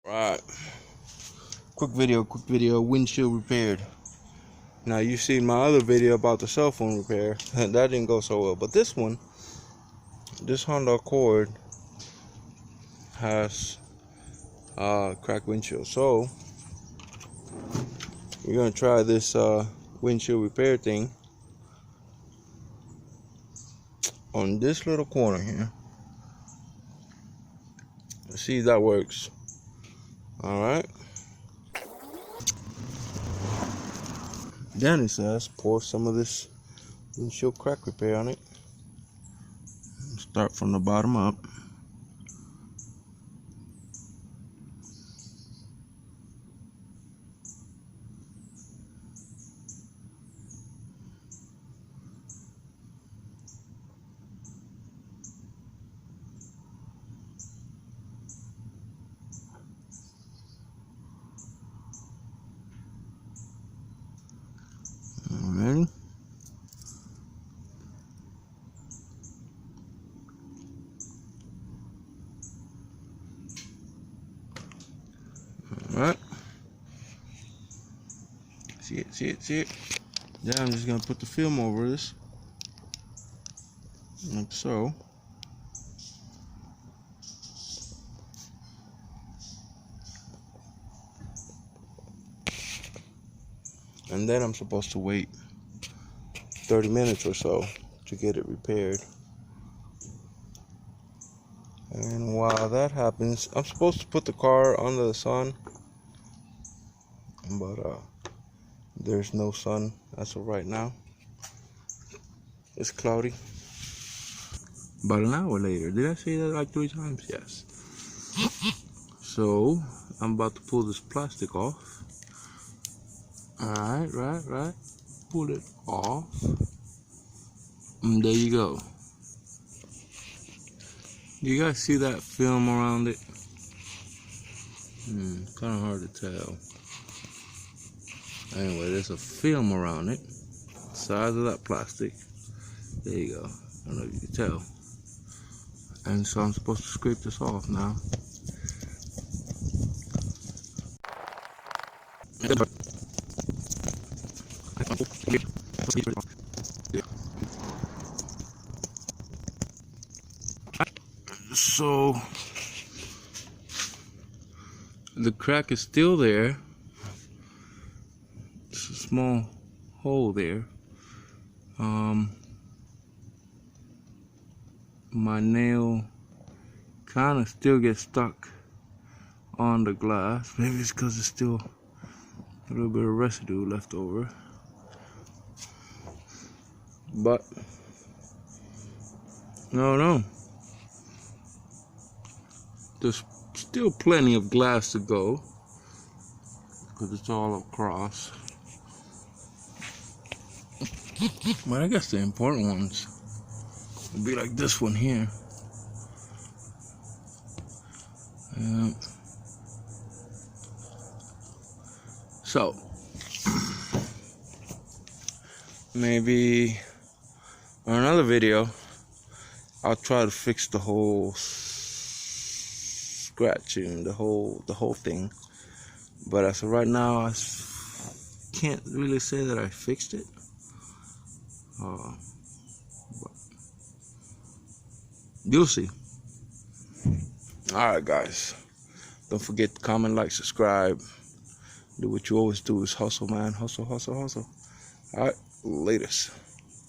Right. Quick video, windshield repaired. Now you've seen my other video about the cell phone repair. That didn't go so well. But this one, this Honda Accord has cracked windshield. So we're gonna try this windshield repair thing on this little corner here. Let's see if that works. Alright. Then it says pour some of this windshield crack repair on it. Start from the bottom up. Alright. Alright. See it. Then I'm just gonna put the film over this. Like so. And then I'm supposed to wait 30 minutes or so to get it repaired. And while that happens, I'm supposed to put the car under the sun, but there's no sun as of right now. It's cloudy. About an hour later. Did I say that like 3 times? Yes. So I'm about to pull this plastic off. Alright, right. Pull it off. And there you go. You guys see that film around it? Kind of hard to tell. Anyway, there's a film around it. The size of that plastic. There you go. I don't know if you can tell. And so I'm supposed to scrape this off now. So the crack is still there. It's a small hole there. My nail kind of still gets stuck on the glass. Maybe it's because it's still a little bit of residue left over. But no. There's still plenty of glass to go because it's all across. But I guess the important ones would be like this one here. So maybe on another video I'll try to fix the whole scratching, the whole thing. But as of right now, I can't really say that I fixed it. But you'll see. Alright guys, don't forget to comment, like, subscribe. Do what you always do, is hustle, man. Hustle. Alright, latest.